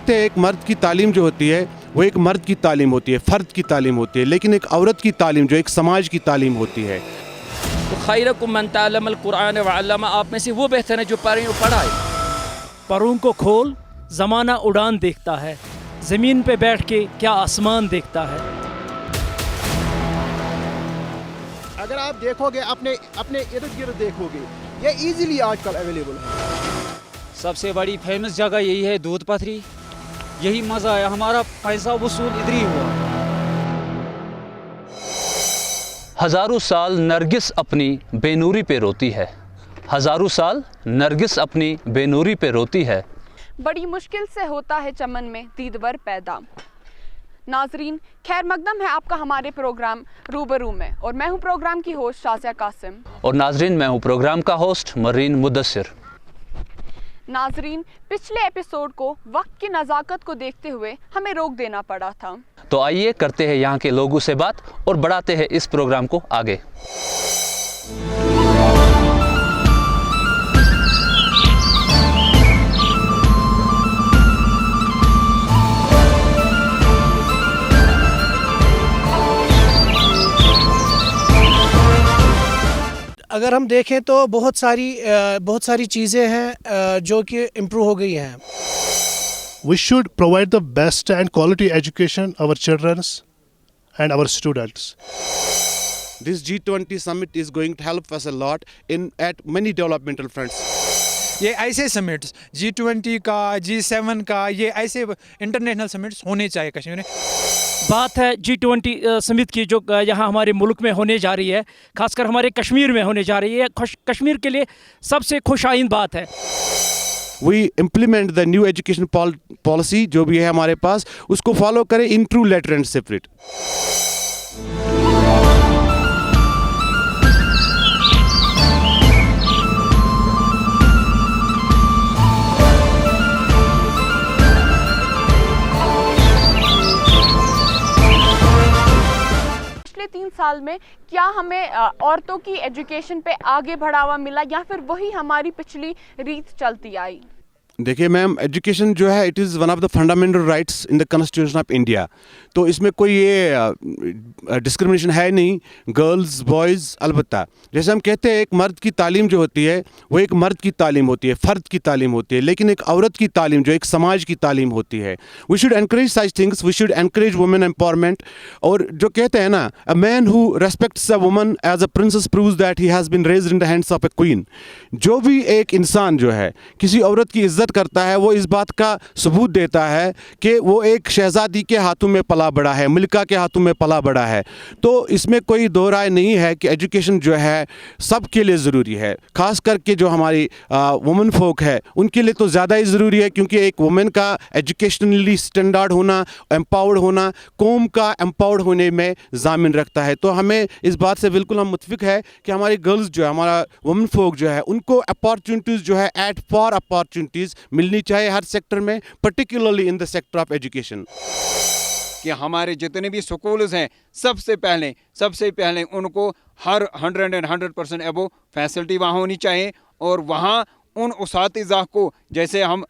कहते हैं एक मर्द की तालीम जो होती है वो एक मर्द की तालीम होती है, फ़र्द की तालीम होती है, लेकिन एक औरत की तालीम जो एक समाज की तालीम होती है। तो खैरुकुम मन तअल्लमल कुरान व अल्लमा, आप में से वो बेहतर है जो पढ़ाए। परों को खोल, ज़माना उड़ान देखता है, ज़मीन पे बैठ के क्या आसमान देखता है। अगर आप देखोगे अपने इर्द गिर्द देखोगे, ये इजीली आजकल अवेलेबल है। सबसे बड़ी फेमस जगह यही है दूध पथरी, यही मज़ा है, हमारा पैसा वसूल इधर ही हुआ। हज़ारों साल नरगिस अपनी बेनूरी पे रोती है, हज़ारों साल नरगिस अपनी बेनूरी पे रोती है। बड़ी मुश्किल से होता है चमन में दीदवर पैदा। नाजरीन, खैर मकदम है आपका हमारे प्रोग्राम रूबरू में, और मैं हूं प्रोग्राम की होस्ट शासिया कासिम। और नाजरीन, मैं हूं प्रोग्राम का होस्ट मरीन मुदस्सिर। नाजरीन, पिछले एपिसोड को वक्त की नज़ाकत को देखते हुए हमें रोक देना पड़ा था, तो आइए करते हैं यहाँ के लोगों से बात और बढ़ाते हैं इस प्रोग्राम को आगे। अगर हम देखें तो बहुत सारी चीज़ें हैं जो कि इम्प्रूव हो गई हैं। We should provide the best and quality education our children and our students. This G20 summit is going to help us a lot at many developmental fronts. ये ऐसे समिट्स G20 का, G7 का, ये ऐसे international summits होने चाहिए कश्मीर में। बात है G20 समिट की जो यहाँ हमारे मुल्क में होने जा रही है, खासकर हमारे कश्मीर में होने जा रही है। कश्मीर के लिए सबसे खुशाइन बात है। We implement the new education policy जो भी है हमारे पास, उसको फॉलो करें in true letter and spirit. पिछले 3 साल में क्या हमें औरतों की एजुकेशन पे आगे बढ़ावा मिला, या फिर वही हमारी पिछली रीत चलती आई? देखिए मैम, एजुकेशन जो है it is one of the fundamental rights in the constitution of India. तो इसमें कोई ये डिस्क्रिमिनेशन है नहीं, गर्ल्स बॉयज़। अलबत्ता जैसे हम कहते हैं एक मर्द की तालीम जो होती है वो एक मर्द की तालीम होती है, फ़र्द की तालीम होती है, लेकिन एक औरत की तालीम जो एक समाज की तालीम होती है। We should encourage such things, we should encourage women empowerment. और जो कहते हैं ना, a man who respects a woman as a princess proves that he has been raised in the hands of a queen. जो भी एक इंसान जो है किसी औरत की इज्जत करता है, वो इस बात का सबूत देता है कि वो एक शहजादी के हाथों में पला बड़ा है, मलिका के हाथों में पला बड़ा है। तो इसमें कोई दो राय नहीं है कि एजुकेशन जो है सबके लिए ज़रूरी है, ख़ास करके जो हमारी वुमेन फोक है उनके लिए तो ज़्यादा ही ज़रूरी है, क्योंकि एक वुमेन का एजुकेशनली स्टैंडर्ड होना, एम्पावर्ड होना, कौम का एम्पावर्ड होने में ज़ामिन रखता है। तो हमें इस बात से बिल्कुल हम मुत्फिक है कि हमारी गर्ल्स जो है, हमारा वुमेन फोक जो है, उनको अपॉर्चुनिटीज़ जो है एट फॉर अपॉर्चुनिटीज़ मिलनी चाहे हर सेक्टर में, particularly in the sector of education. कि हमारे जितने भी स्कूल्स हैं सबसे पहले उनको हर 100% एबो फैसिलिटी वहाँ होनी चाहिए, और वहाँ उन उसातिज़ा को, जैसे हम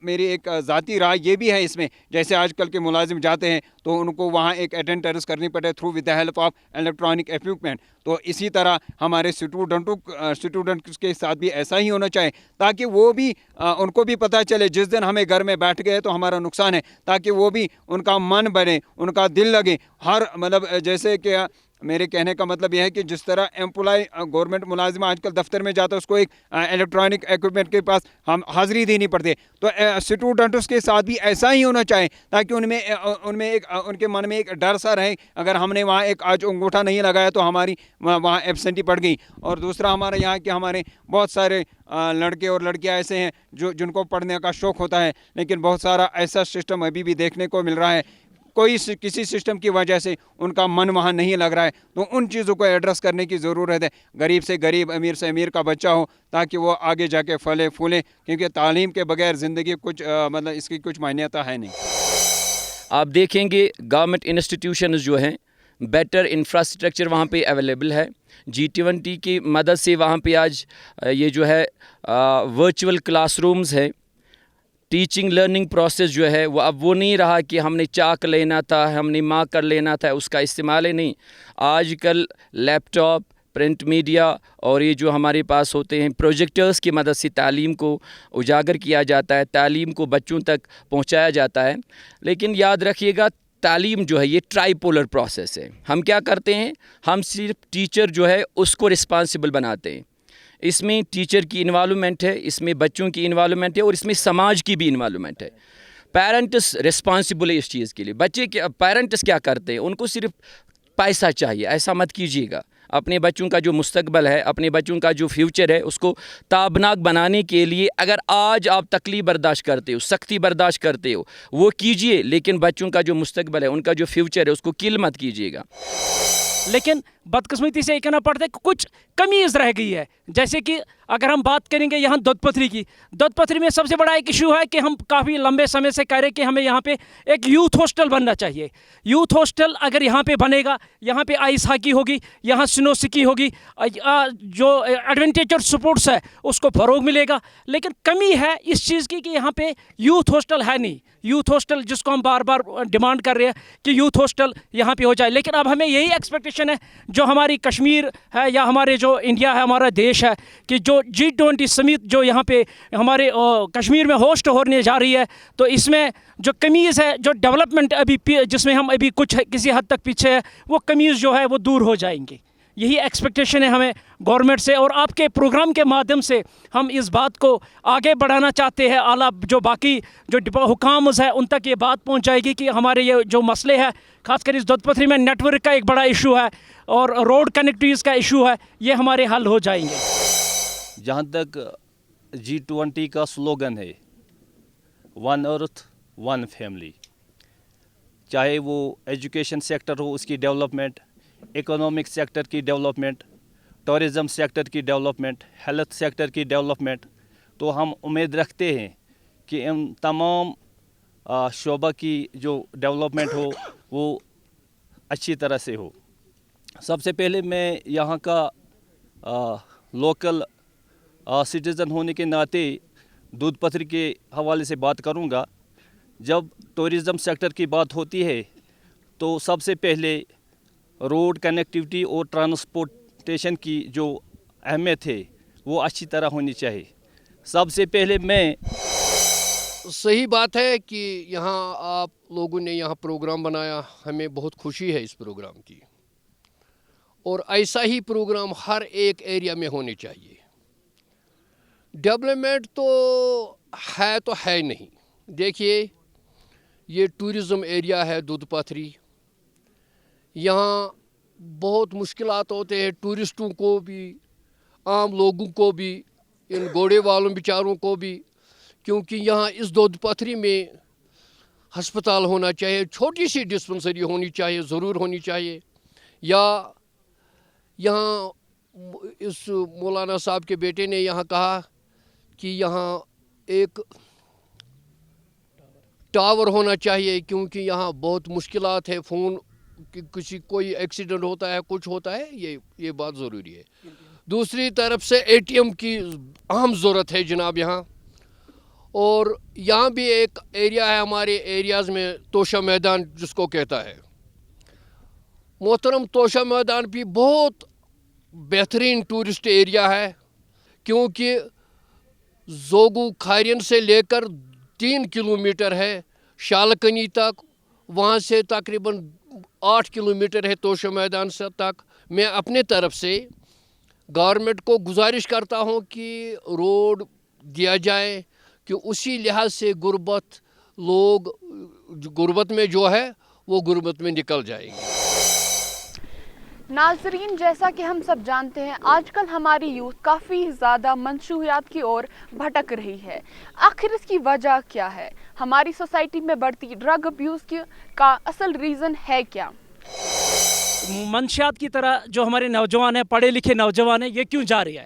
मेरी एक ज़ाती राय ये भी है इसमें, जैसे आजकल के मुलाजिम जाते हैं तो उनको वहाँ एक अटेंडेंस करनी पड़े through with the help of electronic equipment. तो इसी तरह हमारे स्टूडेंट्स के साथ भी ऐसा ही होना चाहिए, ताकि वो भी उनको भी पता चले जिस दिन हमें घर में बैठ गए तो हमारा नुकसान है, ताकि वो भी उनका मन बने, उनका दिल लगे। हर मतलब जैसे कि मेरे कहने का मतलब यह है कि जिस तरह एम्प्लॉय गवर्नमेंट मुलाजिम आजकल दफ्तर में जाता है, उसको एक इलेक्ट्रॉनिक इक्विपमेंट के पास हम हाज़िरी देनी पड़ती है, तो स्टूडेंट्स के साथ भी ऐसा ही होना चाहिए, ताकि उनके मन में एक डर सा रहे, अगर हमने वहाँ एक आज अंगूठा नहीं लगाया तो हमारी वहाँ एब्सेंटी पड़ गई। और दूसरा हमारे यहाँ के हमारे बहुत सारे लड़के और लड़कियाँ ऐसे हैं जिनको पढ़ने का शौक़ होता है, लेकिन बहुत सारा ऐसा सिस्टम अभी भी देखने को मिल रहा है, किसी सिस्टम की वजह से उनका मन वहाँ नहीं लग रहा है। तो उन चीज़ों को एड्रेस करने की ज़रूरत है। गरीब से गरीब, अमीर से अमीर का बच्चा हो, ताकि वो आगे जाके फले फूले, क्योंकि तालीम के बगैर ज़िंदगी कुछ मतलब इसकी कुछ मान्यता है नहीं। आप देखेंगे गवर्नमेंट इंस्टीट्यूशंस जो हैं, बेटर इंफ्रास्ट्रक्चर वहाँ पे अवेलेबल है। G20 की मदद से वहाँ पे आज ये जो है वर्चुअल क्लासरूम्स हैं, ٹیچنگ لرننگ پروسیس جو ہے وہ اب وہ نہیں رہا کہ ہم نے چاک لینا تھا, ہم نے مارکر لینا تھا, اس کا استعمال ہی نہیں. آج کل لیپ ٹاپ, پرنٹ میڈیا اور یہ جو ہمارے پاس ہوتے ہیں پروجیکٹرز کی مدد سے تعلیم کو اجاگر کیا جاتا ہے, تعلیم کو بچوں تک پہنچایا جاتا ہے. لیکن یاد رکھیے گا تعلیم جو ہے یہ ٹرائی پولر پروسیس ہے. ہم کیا کرتے ہیں, ہم صرف ٹیچر جو ہے اس کو رسپانسبل بناتے ہیں. اس میں ٹیچر کی انوالومنٹ ہے, اس میں بچوں کی انوالومنٹ ہے, اور اس میں سماج کی بھی انوالومنٹ ہے. پیرنٹس رسپانسبل ہے اس چیز کے لیے. بچے کے پیرنٹس کیا کرتے ہیں, ان کو صرف پیسہ چاہیے. ایسا مت کیجیے گا. اپنے بچوں کا جو مستقبل ہے, اپنے بچوں کا جو فیوچر ہے, اس کو تابناک بنانے کے لیے اگر آج آپ تکلیف برداشت کرتے ہو, سختی برداشت کرتے ہو, وہ کیجئے, لیکن بچوں کا جو مستقبل ہے, ان کا جو فیوچر ہے, اس کو کل مت کیجیے گا. لیکن بدقسمتی سے یہ کہنا پڑتا ہے کہ کچھ کمیز رہ گئی ہے. جیسے کہ اگر ہم بات کریں گے یہاں دودھ پتھری کی, دودھ پتھری میں سب سے بڑا ایک ایشو ہے کہ ہم کافی لمبے سمے سے کہہ رہے کہ ہمیں یہاں پہ ایک یوتھ ہاسٹل بننا چاہیے. یوتھ ہاسٹل اگر یہاں پہ بنے گا, یہاں پہ آئس ہاکی ہوگی, یہاں سنو سکی ہوگی, جو ایڈونچر سپورٹس ہے اس کو فروغ ملے گا. لیکن کمی ہے اس چیز کی کہ یہاں پہ یوتھ ہاسٹل ہے نہیں. یوتھ ہاسٹل جس کو ہم بار بار ڈیمانڈ کر رہے ہیں کہ یوتھ ہاسٹل یہاں پہ ہو جائے. لیکن اب ہمیں یہی ایکسپیکٹیشن ہے جو ہماری کشمیر ہے یا ہمارے جو انڈیا ہے, ہمارا دیش ہے, کہ جو G20 سمیت جو یہاں پہ ہمارے کشمیر میں ہوسٹ ہونے جا رہی ہے, تو اس میں جو کمیز ہے, جو ڈیولپمنٹ ابھی جس میں ہم ابھی کچھ کسی حد تک پیچھے ہے, وہ کمیز جو ہے وہ دور ہو جائیں گے. یہی ایکسپیکٹیشن ہے ہمیں گورنمنٹ سے, اور آپ کے پروگرام کے مادھیم سے ہم اس بات کو آگے بڑھانا چاہتے ہیں. اعلیٰ جو باقی جو حکامز ہیں ان تک یہ بات پہنچ جائے گی کہ ہمارے یہ جو مسئلے ہیں, خاص کر اس دودھ پتھری میں نیٹ ورک کا ایک بڑا ایشو ہے اور روڈ کنیکٹیویٹیز کا ایشو ہے, یہ ہمارے حل ہو جائیں گے. جہاں تک G20 کا سلوگن ہے, ون ارتھ ون فیملی, چاہے وہ ایجوکیشن سیکٹر ہو اس کی ڈیولپمنٹ, اکنامک سیکٹر کی ڈیولپمنٹ, ٹورزم سیکٹر کی ڈیولپمنٹ, ہیلتھ سیکٹر کی ڈیولپمنٹ, تو ہم امید رکھتے ہیں کہ ان تمام شعبہ کی جو ڈیولپمنٹ ہو وہ اچھی طرح سے ہو. سب سے پہلے میں یہاں کا لوکل سٹیزن ہونے کے ناطے دودھ پتھری کے حوالے سے بات کروں گا. جب ٹورزم سیکٹر کی بات ہوتی ہے تو سب سے پہلے روڈ کنیکٹیوٹی اور ٹرانسپورٹیشن کی جو اہمیت ہے وہ اچھی طرح ہونی چاہیے. سب سے پہلے میں صحیح بات ہے کہ یہاں آپ لوگوں نے یہاں پروگرام بنایا, ہمیں بہت خوشی ہے اس پروگرام کی, اور ایسا ہی پروگرام ہر ایک ایریا میں ہونے چاہیے. ڈیولپمنٹ تو ہے نہیں. دیکھیے یہ ٹورزم ایریا ہے دودھ پتھری, یہاں بہت مشکلات ہوتے ہیں ٹورسٹوں کو بھی, عام لوگوں کو بھی, ان گھوڑے والوں بیچاروں کو بھی, کیونکہ یہاں اس دودھ پتھری میں ہسپتال ہونا چاہیے, چھوٹی سی ڈسپنسری ہونی چاہیے, ضرور ہونی چاہیے. یا یہاں اس مولانا صاحب کے بیٹے نے یہاں کہا کہ یہاں ایک ٹاور ہونا چاہیے, کیونکہ یہاں بہت مشکلات ہے, فون کسی کوئی ایکسیڈنٹ ہوتا ہے, کچھ ہوتا ہے, یہ بات ضروری ہے. دوسری طرف سے ATM کی اہم ضرورت ہے جناب یہاں. اور یہاں بھی ایک ایریا ہے ہمارے ایریاز میں, توشہ میدان جس کو کہتا ہے. محترم توشہ میدان بھی بہت بہترین ٹورسٹ ایریا ہے, کیونکہ زوگو کھارین سے لے کر 3 کلومیٹر ہے شالکنی تک, وہاں سے تقریباً 8 کلومیٹر ہے توشہ میدان سے تک. میں اپنے طرف سے گورنمنٹ کو گزارش کرتا ہوں کہ روڈ دیا جائے, کہ اسی لحاظ سے لوگ غربت میں جو ہے وہ غربت میں نکل جائیں گے. ناظرین, جیسا کہ ہم سب جانتے ہیں آج کل ہماری یوتھ کافی زیادہ منشیات کی اور بھٹک رہی ہے. آخر اس کی وجہ کیا ہے؟ ہماری سوسائٹی میں بڑھتی ڈرگ ابیوز کا اصل ریزن ہے کیا؟ منشیات کی طرح جو ہمارے نوجوان ہیں, پڑھے لکھے نوجوان ہیں, یہ کیوں جا رہی ہے؟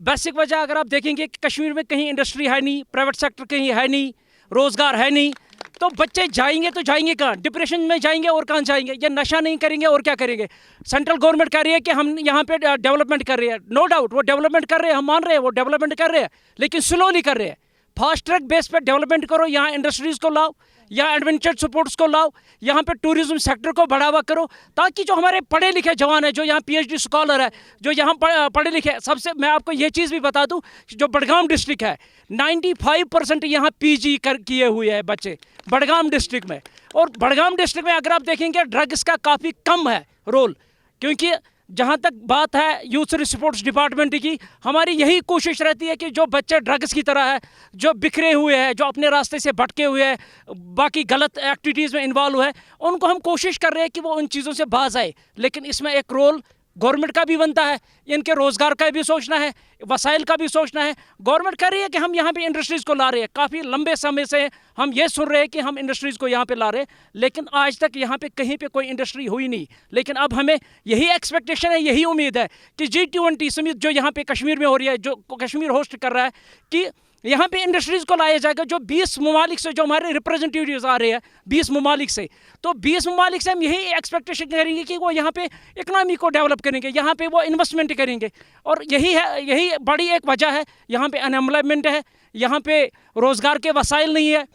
بیسک وجہ اگر آپ دیکھیں گے کہ کشمیر میں کہیں انڈسٹری ہے نہیں, پرائیویٹ سیکٹر کہیں ہے نہیں, روزگار ہے نہیں, تو بچے جائیں گے تو جائیں گے کہاں؟ ڈپریشن میں جائیں گے اور کہاں جائیں گے؟ یا نشہ نہیں کریں گے اور کیا کریں گے؟ سینٹرل گورنمنٹ کہہ رہی ہے کہ ہم یہاں پہ ڈیولپمنٹ کر رہے ہیں, نو ڈاؤٹ وہ ڈیولپمنٹ کر رہے ہیں, ہم مان رہے ہیں وہ ڈیولپمنٹ کر رہے ہیں, لیکن سلولی کر رہے ہیں. फास्ट ट्रैक बेस पे डेवलपमेंट करो, यहाँ इंडस्ट्रीज़ को लाओ, यहाँ एडवेंचर स्पोर्ट्स को लाओ, यहाँ पे टूरिज्म सेक्टर को बढ़ावा करो, ताकि जो हमारे पढ़े लिखे जवान हैं, जो यहाँ PhD स्कॉलर है, जो यहाँ पढ़े लिखे, सबसे मैं आपको ये चीज़ भी बता दूँ, जो बडगाम डिस्ट्रिक्ट है 95% यहाँ PG किए हुए हैं बच्चे बडगाम डिस्ट्रिक्ट में। और बडगाम डिस्ट्रिक्ट में अगर आप देखेंगे ड्रग्स का काफ़ी कम है रोल, क्योंकि जहाँ तक बात है यूथ स्पोर्ट्स डिपार्टमेंट की, हमारी यही कोशिश रहती है कि जो बच्चे ड्रग्स की तरह है, जो बिखरे हुए हैं, जो अपने रास्ते से भटके हुए हैं, बाकी गलत एक्टिविटीज़ में इन्वॉल्व है, उनको हम कोशिश कर रहे हैं कि वो उन चीज़ों से बाज आए। लेकिन इसमें एक रोल गवर्नमेंट का भी बनता है, इनके रोज़गार का भी सोचना है, वसाइल का भी सोचना है। गवर्नमेंट कह रही है कि हम यहाँ पे इंडस्ट्रीज़ को ला रहे हैं, काफ़ी लंबे समय से हम ये सुन रहे हैं कि हम इंडस्ट्रीज़ को यहाँ पे ला रहे हैं, लेकिन आज तक यहाँ पे कहीं पे कोई इंडस्ट्री हुई नहीं। लेकिन अब हमें यही एक्सपेक्टेशन है, यही उम्मीद है कि G20 समिट जो यहाँ पे कश्मीर में हो रही है, जो कश्मीर होस्ट कर रहा है, कि यहाँ पे इंडस्ट्रीज़ को लाया जाएगा। जो 20 ममालिक से जो हमारे रिप्रेजेंटेटिव्स आ रहे हैं 20 ममालिक से, तो 20 ममालिक से हम यही एक्सपेक्टेशन करेंगे कि वो यहाँ पे इकनॉमी को डेवलप करेंगे, यहाँ पे वो इन्वेस्टमेंट करेंगे। और यही बड़ी एक वजह है, यहाँ पे अनएम्प्लॉयमेंट है, यहाँ पे रोज़गार के वसाइल नहीं है।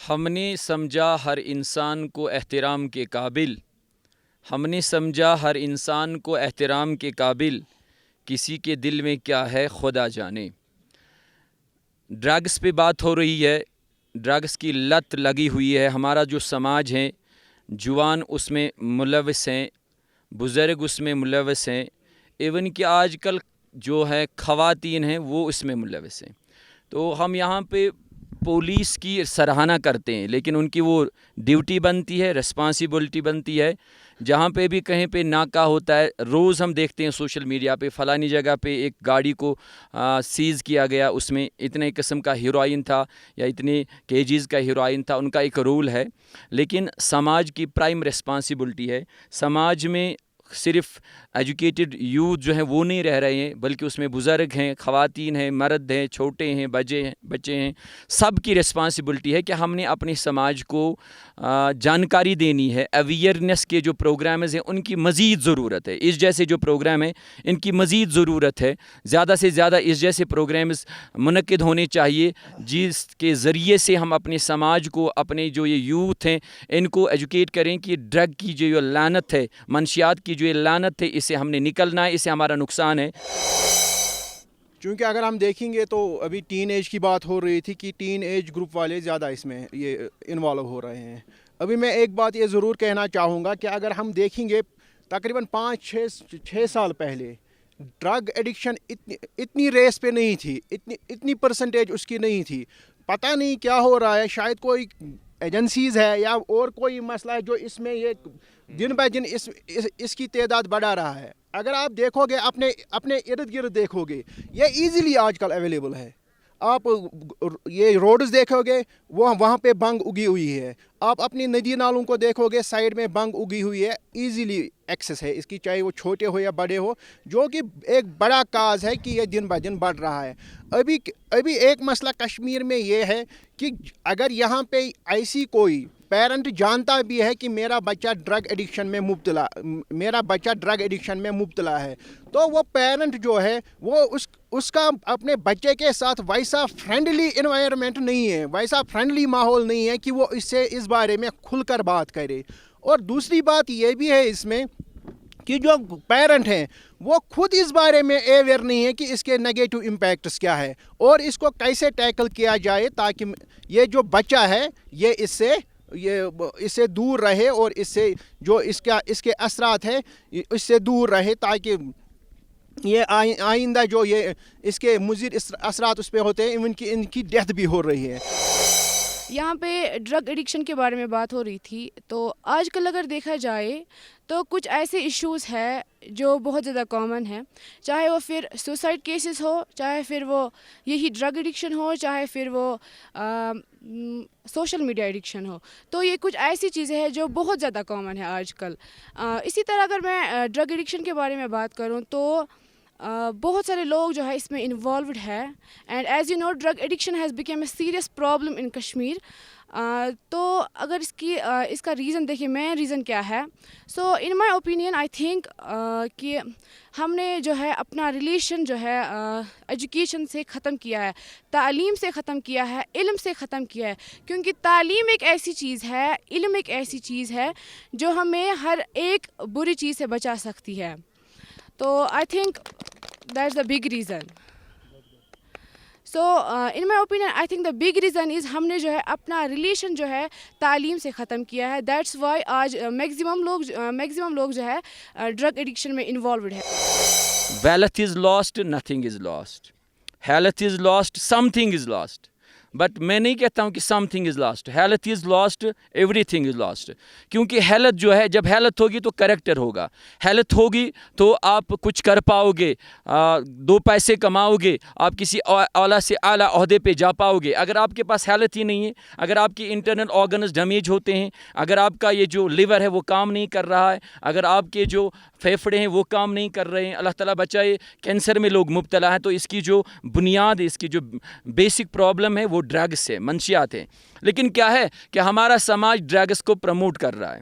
हमने समझा हर इंसान को एहतराम के काबिल, हमने समझा हर इंसान को एहतराम के काबिल, किसी के दिल में क्या है खुदा जाने। ड्रग्स पे बात हो रही है, ड्रग्स की लत लगी हुई है, हमारा जो समाज है, जुवान उसमें मुलव्वस हैं, बुज़ुर्ग उसमें मुलव्वस हैं, इवन कि आजकल जो है ख़वातीन हैं वो इसमें मुलव्वस हैं। तो हम यहाँ पे पुलिस की सराहना करते हैं, लेकिन उनकी वो ड्यूटी बनती है, रिस्पॉन्सिबिलिटी बनती है। जहाँ पे भी कहीं पे नाका होता है, रोज़ हम देखते हैं सोशल मीडिया पे फ़लानी जगह पे एक गाड़ी को सीज़ किया गया, उसमें इतने किस्म का हीरोइन था या इतने केजीज़ का हीरोइन था, उनका एक रूल है। लेकिन समाज की प्राइम रिस्पॉन्सिबिलिटी है, समाज में सिर्फ एजुकेटेड यूथ जो हैं वो नहीं रह रहे हैं, बल्कि उसमें बुज़ुर्ग हैं, ख़वातीन हैं, मर्द हैं, छोटे हैं, बच्चे हैं, सब की रिस्पॉन्सिबिलिटी है कि हमने अपने समाज को जानकारी देनी है। अवेयरनेस के जो प्रोग्राम्स हैं उनकी मज़ीद ज़रूरत है, इस जैसे जो प्रोग्राम हैं इनकी मज़ीद ज़रूरत है। ज़्यादा से ज़्यादा इस जैसे प्रोग्राम्स मुनक्किद होने चाहिए, जिसके ज़रिए से हम अपने समाज को, अपने जो ये यूथ हैं इनको एजुकेट करें कि ड्रग की जो लानत है, मनशियात की जो ये लानत है, इससे हमने निकलना है, इससे हमारा नुकसान है। क्योंकि अगर हम देखेंगे तो अभी टीन एज की बात हो रही थी कि टीन एज ग्रुप वाले ज़्यादा इसमें ये इन्वॉल्व हो रहे हैं। अभी मैं एक बात ये ज़रूर कहना चाहूँगा कि अगर हम देखेंगे तकरीबन 5-6 साल पहले ड्रग एडिक्शन इतनी रेस पे नहीं थी, इतनी परसेंटेज उसकी नहीं थी। पता नहीं क्या हो रहा है, शायद कोई एजेंसीज़ है या और कोई मसला है जो इसमें ये दिन ब दिन इसकी तादाद बढ़ा रहा है। अगर आप देखोगे अपने इर्द गिर्द देखोगे, ये इजीली आजकल अवेलेबल है। आप ये रोड्स देखोगे वो वहाँ पे बंग उगी हुई है, आप अपनी नदी नालों को देखोगे साइड में बंग उगी हुई है, इजीली एक्सेस है इसकी, चाहे वो छोटे हो या बड़े हो, जो कि एक बड़ा काज है कि ये दिन ब दिन बढ़ रहा है। अभी एक मसला कश्मीर में ये है कि अगर यहाँ पे ऐसी कोई पेरेंट जानता भी है कि मेरा बच्चा ड्रग एडिक्शन में मुब्तला है, तो वो पेरेंट जो है वो उसका अपने बच्चे के साथ वैसा फ्रेंडली एनवायरनमेंट नहीं है, वैसा फ्रेंडली माहौल नहीं है कि वो इससे इस बारे में खुलकर बात करे। और दूसरी बात ये भी है इसमें कि जो पेरेंट हैं वो खुद इस बारे में अवेयर नहीं है कि इसके नेगेटिव इम्पैक्ट्स क्या है और इसको कैसे टैकल किया जाए ताकि ये जो बच्चा है ये इससे दूर रहे और इससे जो इसके असरात हैं इससे दूर रहे, ताकि ये आइंदा जो ये इसके मुज़िर असरात उस पर होते हैं, इनकी डेथ भी हो रही है। यहाँ पे ड्रग एडिक्शन के बारे में बात हो रही थी, तो आजकल अगर देखा जाए तो कुछ ऐसे इश्यूज़ है जो बहुत ज़्यादा कॉमन है, चाहे वो फिर सुसाइड केसेस हो, चाहे फिर वो यही ड्रग एडिक्शन हो, चाहे फिर वो सोशल मीडिया एडिक्शन हो। तो ये कुछ ऐसी चीज़ें हैं जो बहुत ज़्यादा कॉमन है आजकल। इसी तरह अगर मैं ड्रग एडिक्शन के बारे में बात करूँ तो बहुत सारे लोग जो है इसमें इन्वॉल्वड है, and as you know drug addiction has become a serious problem in Kashmir. تو اگر اس کا ریزن دیکھیں مین ریزن کیا ہے. سو ان مائی اوپینین آئی تھنک کہ ہم نے جو ہے اپنا ریلیشن جو ہے ایجوکیشن سے ختم کیا ہے, تعلیم سے ختم کیا ہے, علم سے ختم کیا ہے. کیونکہ تعلیم ایک ایسی چیز ہے, علم ایک ایسی چیز ہے جو ہمیں ہر ایک بری چیز سے بچا سکتی ہے. تو I think that's the big reason. So in my opinion I think the big reason is ہم نے جو ہے اپنا ریلیشن جو ہے تعلیم سے ختم کیا ہے. دیٹس وائی آج میکزیمم لوگ جو ہے ڈرگ ایڈکشن میں انوالوڈ ہے. Wealth is lost, nothing is lost. Health is lost, something is lost. But میں نہیں کہتا ہوں کہ some thing is last. Health is last, every thing is last. کیونکہ ہیلتھ جو ہے, جب ہیلتھ ہوگی تو کریکٹر ہوگا. ہیلتھ ہوگی تو آپ کچھ کر پاؤ گے, 2 پیسے کماؤ گے, آپ کسی اعلیٰ سے اعلیٰ عہدے پہ جا پاؤ گے. اگر آپ کے پاس ہیلتھ ہی نہیں ہے, اگر آپ کی انٹرنل آرگنز ڈیمیج ہوتے ہیں, اگر آپ کا یہ جو لیور ہے وہ کام نہیں کر رہا ہے, اگر آپ کے جو پھیپھڑے ہیں وہ کام نہیں کر رہے ہیں, اللہ تعالیٰ بچائے کینسر میں لوگ مبتلا ہیں, تو اس کی جو بنیاد ہے, اس کی جو بیسک پرابلم ہے وہ ڈرگس ہے, منشیات ہیں. لیکن کیا ہے کہ ہمارا سماج ڈرگس کو پروموٹ کر رہا ہے.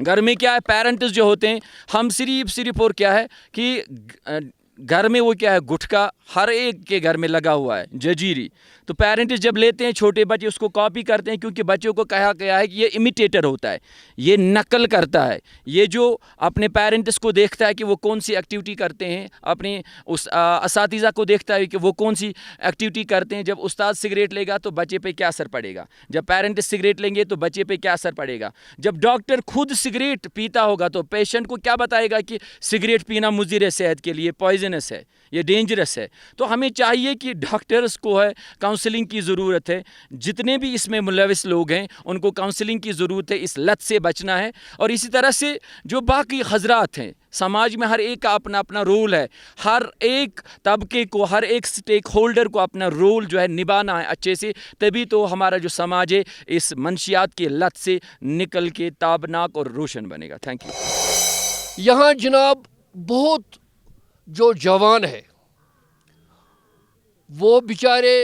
گھر میں کیا ہے, پیرنٹس جو ہوتے ہیں, ہم صرف اور کیا ہے کہ گھر میں وہ کیا ہے, گٹکا ہر ایک کے گھر میں لگا ہوا ہے, ججیری. تو پیرنٹس جب لیتے ہیں چھوٹے بچے, اس کو کاپی کرتے ہیں, کیونکہ بچوں کو کہا گیا ہے کہ یہ امیٹیٹر ہوتا ہے, یہ نقل کرتا ہے. یہ جو اپنے پیرنٹس کو دیکھتا ہے کہ وہ کون سی ایکٹیویٹی کرتے ہیں, اپنے اس اساتذہ کو دیکھتا ہے کہ وہ کون سی ایکٹیویٹی کرتے ہیں. جب استاد سگریٹ لے گا تو بچے پہ کیا اثر پڑے گا, جب پیرنٹس سگریٹ لیں گے تو بچے پہ کیا اثر پڑے گا, جب ڈاکٹر خود سگریٹ پیتا ہوگا تو پیشنٹ کو کیا بتائے گا کہ سگریٹ پینا مضر ہے صحت کے لیے, پوائزنس ہے, یہ ڈینجرس ہے. تو ہمیں چاہیے کہ ڈاکٹرز کو ہے کاؤنسلنگ کی ضرورت ہے, جتنے بھی اس میں ملوث لوگ ہیں ان کو کاؤنسلنگ کی ضرورت ہے, اس لت سے بچنا ہے. اور اسی طرح سے جو باقی حضرات ہیں, سماج میں ہر ایک کا اپنا اپنا رول ہے, ہر ایک طبقے کو, ہر ایک سٹیک ہولڈر کو اپنا رول جو ہے نبھانا ہے اچھے سے, تبھی تو ہمارا جو سماج ہے اس منشیات کی لت سے نکل کے تابناک اور روشن بنے گا. Thank you. یہاں جناب بہت جو جوان ہے وہ بیچارے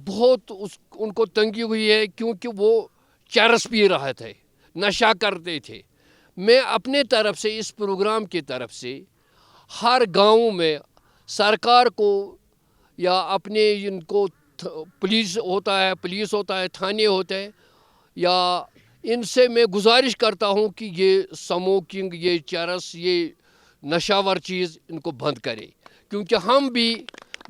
بہت ان کو تنگی ہوئی ہے, کیونکہ وہ چرس پی رہے تھے, نشہ کرتے تھے. میں اپنے طرف سے اس پروگرام کی طرف سے ہر گاؤں میں سرکار کو یا اپنے ان کو پولیس ہوتا ہے, تھانے ہوتے ہیں, یا ان سے میں گزارش کرتا ہوں کہ یہ سموکنگ, یہ چرس, یہ نشاور چیز ان کو بند کرے. کیونکہ ہم بھی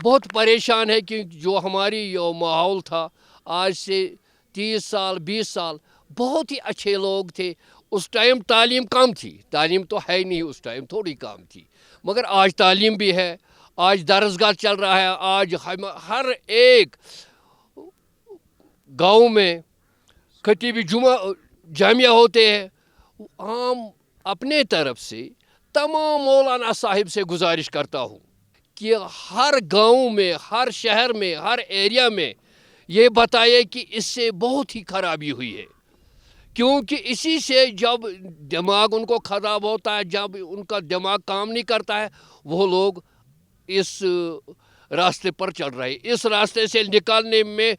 بہت پریشان ہیں کہ جو ہماری یہ ماحول تھا آج سے 30 سال 20 سال بہت ہی اچھے لوگ تھے. اس ٹائم تعلیم کم تھی, تعلیم تو ہے نہیں, اس ٹائم تھوڑی کم تھی, مگر آج تعلیم بھی ہے, آج درسگاہ چل رہا ہے, آج ہر ایک گاؤں میں خطیب جامعہ ہوتے ہیں. ہم اپنے طرف سے تمام مولانا صاحب سے گزارش کرتا ہوں کہ ہر گاؤں میں, ہر شہر میں, ہر ایریا میں یہ بتائے کہ اس سے بہت ہی خرابی ہوئی ہے. کیونکہ اسی سے جب دماغ ان کو خراب ہوتا ہے, جب ان کا دماغ کام نہیں کرتا ہے, وہ لوگ اس راستے پر چل رہے ہیں. اس راستے سے نکالنے میں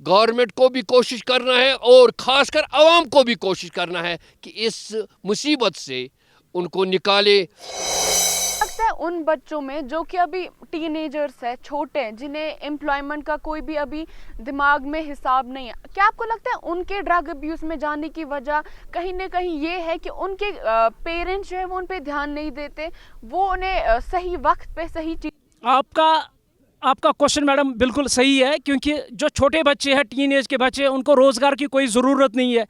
گورنمنٹ کو بھی کوشش کرنا ہے اور خاص کر عوام کو بھی کوشش کرنا ہے کہ اس مصیبت سے ان کو نکالے. لگتا ہے ان بچوں میں جو کہ ابھی ٹین ایجرز ہیں, چھوٹے ہیں, جنہیں امپلائمنٹ کا کوئی بھی ابھی دماغ میں حساب نہیں ہے, کیا آپ کو لگتا ہے ان کے ڈرگ ابیوز میں جانے کی وجہ کہیں نہ کہیں یہ ہے کہ ان کے پیرنٹس جو ہے وہ ان پہ دھیان نہیں دیتے, وہ انہیں صحیح وقت پہ صحیح چیز. آپ کا کوشچن میڈم بالکل صحیح ہے, کیونکہ جو چھوٹے بچے ہیں, ٹین ایج کے بچے, ان کو روزگار کی کوئی ضرورت نہیں ہے.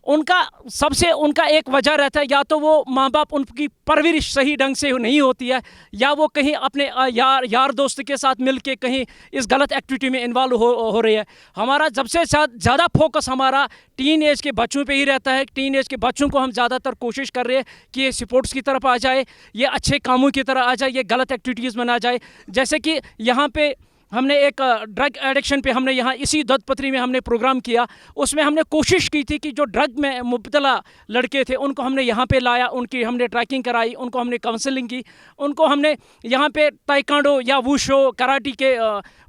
ان کا ایک وجہ رہتا ہے, یا تو وہ ماں باپ ان کی پرورش صحیح ڈھنگ سے نہیں ہوتی ہے, یا وہ کہیں اپنے یار دوست کے ساتھ مل کے کہیں اس غلط ایکٹیویٹی میں انوالو ہو رہی ہے. ہمارا سب سے زیادہ فوکس ہمارا ٹین ایج کے بچوں پہ ہی رہتا ہے. ٹین ایج کے بچوں کو ہم زیادہ تر کوشش کر رہے ہیں کہ یہ سپورٹس کی طرف آ جائے, یہ اچھے کاموں کی طرح آ جائے, یہ غلط ایکٹیویٹیز میں نہ جائے. جیسے کہ یہاں پہ हमने एक ड्रग एडिक्शन पे हमने यहाँ इसी दत्तपत्री में हमने प्रोग्राम किया। उसमें हमने कोशिश की थी कि जो ड्रग में मुब्तला लड़के थे उनको हमने यहाँ पे लाया, उनकी हमने ट्रैकिंग कराई, उनको हमने काउंसलिंग की, उनको हमने यहाँ पे ताइक्वांडो या वुशो कराटी के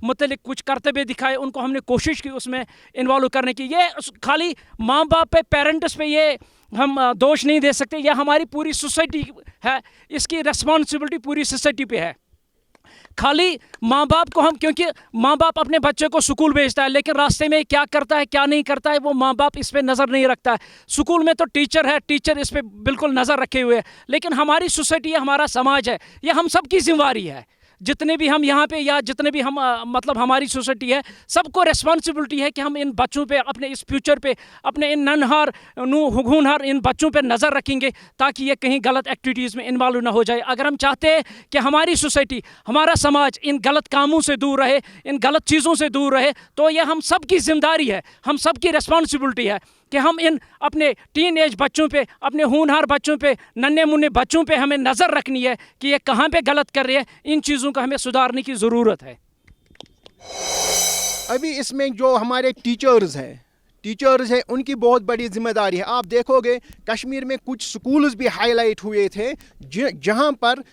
मुतल्लिक कुछ करतबे दिखाए, उनको हमने कोशिश की उसमें इन्वॉल्व करने की। ये खाली माँ बाप पे, पेरेंट्स पे ये हम दोष नहीं दे सकते, यह हमारी पूरी सोसाइटी है, इसकी रिस्पॉन्सिबिलिटी पूरी सोसाइटी पे है। खाली माँ बाप को हम, क्योंकि माँ बाप अपने बच्चे को स्कूल भेजता है लेकिन रास्ते में क्या करता है क्या नहीं करता है वो माँ बाप इस पे नज़र नहीं रखता है। स्कूल में तो टीचर है, टीचर इस पे बिल्कुल नज़र रखे हुए है, लेकिन हमारी सोसाइटी है, हमारा समाज है, ये हम सब की जिम्मेवारी है। जितने भी हम यहाँ पे या जितने भी हम मतलब हमारी सोसाइटी है, सबको रेस्पॉन्सिबिलिटी है कि हम इन बच्चों पे, अपने इस फ्यूचर पे, अपने इन नन्हार हुनहार इन बच्चों पे नज़र रखेंगे ताकि ये कहीं गलत एक्टिविटीज़ में इन्वॉल्व ना हो जाए। अगर हम चाहते हैं कि हमारी सोसाइटी, हमारा समाज इन गलत कामों से दूर रहे, इन गलत चीज़ों से दूर रहे, तो ये हम सब की जिम्मेदारी है, हम सब की रेस्पॉन्सिबिलिटी है कि हम इन अपने टीन एज बच्चों पे, अपने होनहार बच्चों पे, नन्हे मुन्ने बच्चों पे हमें नज़र रखनी है कि ये कहाँ पे गलत कर रहे हैं। इन चीज़ों को हमें सुधारने की ज़रूरत है। अभी इसमें जो हमारे टीचर्स हैं उनकी बहुत बड़ी जिम्मेदारी है। आप देखोगे कश्मीर में कुछ स्कूल्स भी हाईलाइट हुए थे जहाँ पर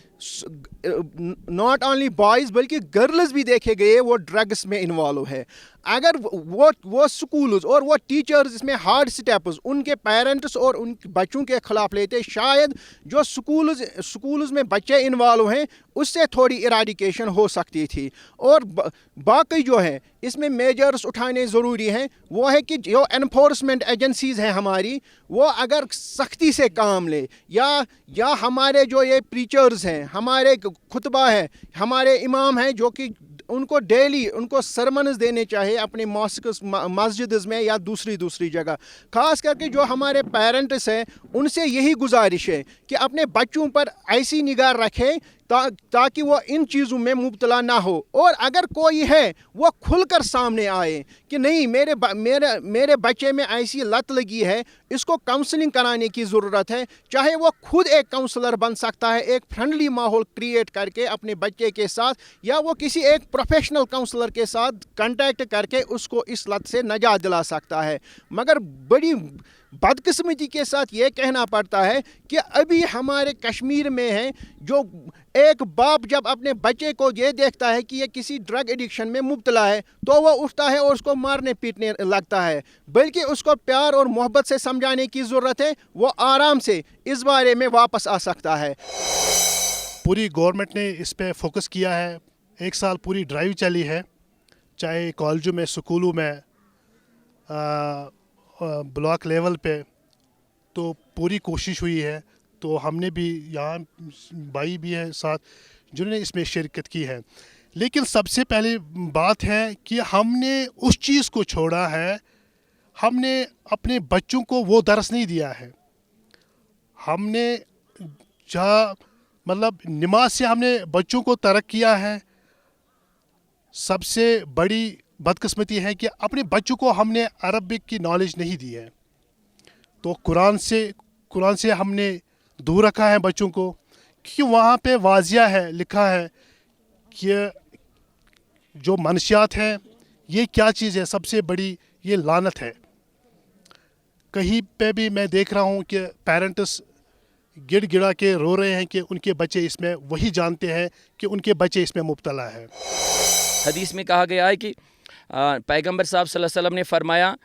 नॉट ओनली बॉयज़ बल्कि गर्ल्स भी देखे गए वो ड्रग्स में इन्वॉल्व है। अगर वो स्कूल्स और वो टीचर्स इसमें हार्ड स्टेप्स उनके पेरेंट्स और उन बच्चों के खिलाफ लेते, शायद जो स्कूल्स में बच्चे इन्वॉल्व हैं उससे थोड़ी इराडिकेशन हो सकती थी। और बाकी जो है इसमें मेजर्स उठाने ज़रूरी हैं, वो है कि जो एनफोर्समेंट एजेंसीज़ हैं हमारी, वो अगर सख्ती से काम ले, या हमारे जो ये प्रीचर्स हैं, हमारे खुतबा है, हमारे इमाम हैं जो कि उनको डेली उनको सरमन्स देने चाहिए अपने मस्जिद्स में या दूसरी जगह। ख़ास करके जो हमारे पेरेंट्स हैं उनसे यही गुजारिश है कि अपने बच्चों पर ऐसी निगाह रखें ताकि वो इन चीज़ों में मुब्तला ना हो। और अगर कोई है वो खुलकर सामने आए कि नहीं मेरे बच्चे में ऐसी लत लगी है, इसको काउंसलिंग कराने की ज़रूरत है। चाहे वो खुद एक काउंसलर बन सकता है, एक फ्रेंडली माहौल क्रिएट करके अपने बच्चे के साथ, या वो किसी एक प्रोफेशनल काउंसलर के साथ कांटेक्ट करके उसको इस लत से निजात दिला सकता है। मगर बड़ी बदकिस्मती के साथ ये कहना पड़ता है कि अभी हमारे कश्मीर में है जो एक बाप जब अपने बच्चे को ये देखता है कि ये किसी ड्रग एडिक्शन में मुब्तला है तो वो उठता है और उसको मारने पीटने लगता है, बल्कि उसको प्यार और मोहब्बत से समझाने की ज़रूरत है। वो आराम से इस बारे में वापस आ सकता है। पूरी गवर्नमेंट ने इस पे फोकस किया है, 1 साल पूरी ड्राइव चली है, चाहे कॉलेजों में, स्कूलों में, ब्लॉक लेवल पे, तो पूरी कोशिश हुई है। तो हमने भी यहाँ भाई भी हैं साथ जिन्होंने इसमें शिरकत की है। लेकिन सबसे पहली बात है कि हमने उस चीज़ को छोड़ा है, हमने अपने बच्चों को वो दर्स नहीं दिया है। हमने जहाँ मतलब नमाज से हमने बच्चों को तर्क किया है। सबसे बड़ी बदकिस्मती है कि अपने बच्चों को हमने अरबिक की नॉलेज नहीं दी है। तो कुरान से हमने दूर रखा है बच्चों को, क्योंकि वहाँ पे वाजिया है, लिखा है कि जो मनशियात हैं ये क्या चीज़ है, सबसे बड़ी ये लानत है। कहीं पे भी मैं देख रहा हूँ कि पेरेंट्स गिड़ा के रो रहे हैं कि उनके बच्चे इसमें, वही जानते हैं कि उनके बच्चे इसमें मुब्तला है। हदीस में कहा गया है कि पैगंबर साहब सल्लल्लाहु अलैहि वसल्लम ने फरमाया,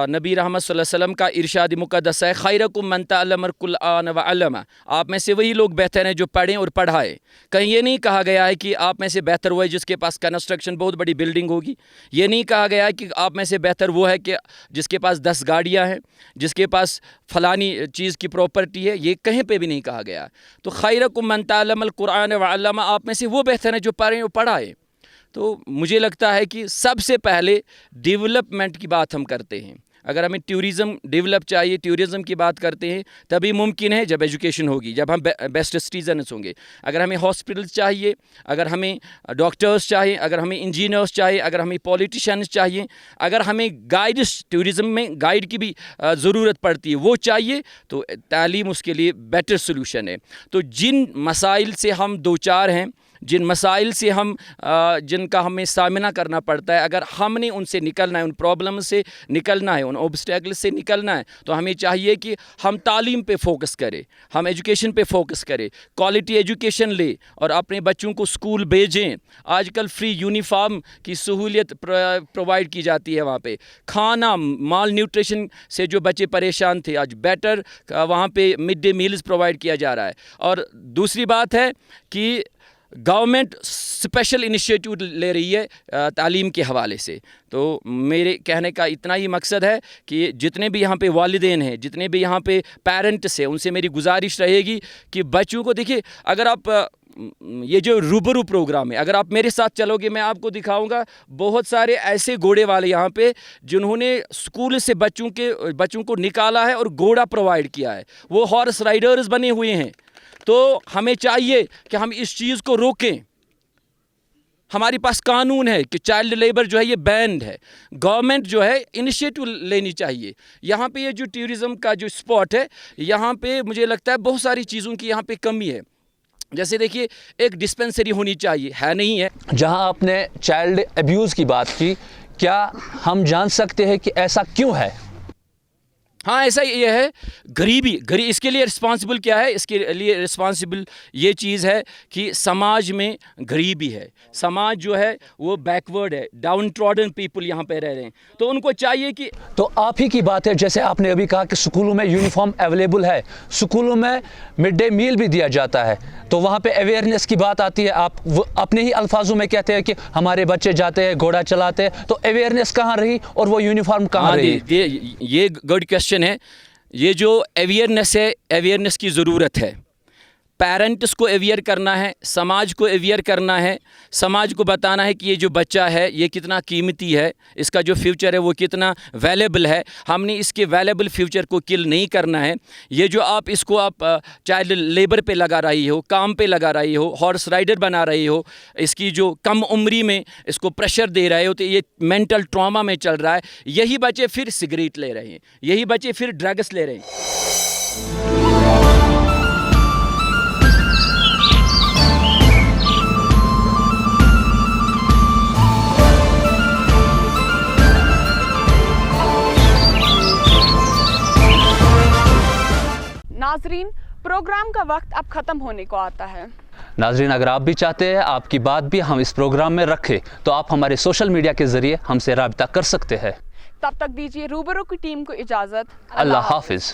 नबी रहमत सल्लल्लाहु अलैहि वसल्लम का इरशाद मुक़द्दस है, खैरकुम मन तअल्लमल कुरआन व अल्लमा, आप में से वही लोग बेहतर हैं जो पढ़ें और पढ़ाएं। कहीं ये नहीं कहा गया है कि आप में से बेहतर वो है जिसके पास कंस्ट्रक्शन बहुत बड़ी बिल्डिंग होगी। ये नहीं कहा गया है कि आप में से बेहतर वो है कि जिसके पास 10 गाड़ियाँ हैं, जिसके पास फलानी चीज़ की प्रॉपर्टी है, ये कहीं पे भी नहीं कहा गया। तो खैरकुम मन तअल्लमल कुरआन व अल्लमा, आप में से वो बेहतर हैं जो पढ़ें और पढ़ाएं। तो मुझे लगता है कि सबसे पहले डेवलपमेंट की बात हम करते हैं। अगर हमें टूरिज़म डेवलप चाहिए, टूरिज़म की बात करते हैं, तभी मुमकिन है जब एजुकेशन होगी, जब हम बेस्ट सिटीजन्स होंगे। अगर हमें हॉस्पिटल्स चाहिए, अगर हमें डॉक्टर्स चाहिए, अगर हमें इंजीनियर्स चाहिए, अगर हमें पॉलिटिशियंस चाहिए, अगर हमें गाइड्स, टूरिज़म में गाइड की भी ज़रूरत पड़ती है, वो चाहिए, तो तालीम उसके लिए बेटर सोल्यूशन है। तो जिन मसाइल से हम दो चार हैं, जिन मसाइल से जिनका हमें सामना करना पड़ता है, अगर हमने उनसे निकलना है, उन प्रॉब्लम से निकलना है, उन ऑब्स्टेकल से निकलना है, तो हमें चाहिए कि हम तालीम पे फोकस करें, हम एजुकेशन पे फोकस करें, क्वालिटी एजुकेशन ले और अपने बच्चों को स्कूल भेजें। आजकल फ्री यूनिफॉर्म की सहूलियत प्रोवाइड की जाती है वहाँ पे। खाना, माल न्यूट्रिशन से जो बच्चे परेशान थे, आज बेटर वहाँ पे मिड डे मील्स प्रोवाइड किया जा रहा है। और दूसरी बात है कि गवर्नमेंट स्पेशल इनिशिएटिव ले रही है तालीम के हवाले से। तो मेरे कहने का इतना ही मकसद है कि जितने भी यहाँ पे वालिदैन हैं, जितने भी यहाँ पे पेरेंट्स हैं, उनसे मेरी गुजारिश रहेगी कि बच्चों को देखिए, अगर आप ये जो रूबरू प्रोग्राम है, अगर आप मेरे साथ चलोगे मैं आपको दिखाऊंगा बहुत सारे ऐसे घोड़े वाले यहाँ पे जिन्होंने स्कूल से बच्चों को निकाला है और घोड़ा प्रोवाइड किया है, वो हॉर्स राइडर्स बने हुए हैं। तो हमें चाहिए कि हम इस चीज़ को रोकें। हमारे पास कानून है कि चाइल्ड लेबर जो है ये बैंड है। गवर्नमेंट जो है इनिशिएटिव लेनी चाहिए। यहाँ पे ये जो टूरिज़्म का जो स्पॉट है, यहाँ पे मुझे लगता है बहुत सारी चीज़ों की यहाँ पे कमी है। जैसे देखिए, एक डिस्पेंसरी होनी चाहिए, है नहीं है। जहाँ आपने चाइल्ड अब्यूज़ की बात की, क्या हम जान सकते हैं कि ऐसा क्यों है? हाँ, ऐसा ये है, गरीबी इसके लिए रिस्पॉन्सिबल क्या है? इसके लिए रिस्पॉन्सिबल ये चीज़ है कि समाज में गरीबी है, समाज जो है वो बैकवर्ड है, डाउन ट्रॉडन पीपल यहाँ पे रह रहे हैं। तो उनको चाहिए कि, तो आप ही की बात है, जैसे आपने अभी कहा कि स्कूलों में यूनिफॉर्म अवेलेबल है, स्कूलों में मिड डे मील भी दिया जाता है, तो वहाँ पे अवेयरनेस की बात आती है। आप अपने ही अल्फाजों में कहते हैं कि हमारे बच्चे जाते हैं, घोड़ा चलाते हैं, तो अवेयरनेस कहाँ रही और वो यूनिफॉर्म कहाँ रही? ये गुड क्वेश्चन है। ये जो अवेयरनेस है, अवेयरनेस की ज़रूरत है। पेरेंट्स को अवेयर करना है, समाज को अवेयर करना है, समाज को बताना है कि ये जो बच्चा है ये कितना कीमती है, इसका जो फ्यूचर है वो कितना वैल्यूएबल है। हमने इसके वैल्यूएबल फ्यूचर को किल नहीं करना है। ये जो आप चाइल्ड लेबर पे लगा रही हो, काम पे लगा रही हो, हॉर्स राइडर बना रही हो, इसकी जो कम उम्री में इसको प्रेशर दे रहे हो, तो ये मेंटल ट्रॉमा में चल रहा है। यही बच्चे फिर सिगरेट ले रहे हैं, यही बच्चे फिर ड्रग्स ले रहे हैं। नाजरीन, प्रोग्राम का वक्त अब ख़त्म होने को आता है। नाजरीन, अगर आप भी चाहते हैं आपकी बात भी हम इस प्रोग्राम में रखें, तो आप हमारे सोशल मीडिया के ज़रिए हमसे राब्ता कर सकते हैं। तब तक दीजिए रूबरू की टीम को इजाज़त। अल्लाह हाफिज़।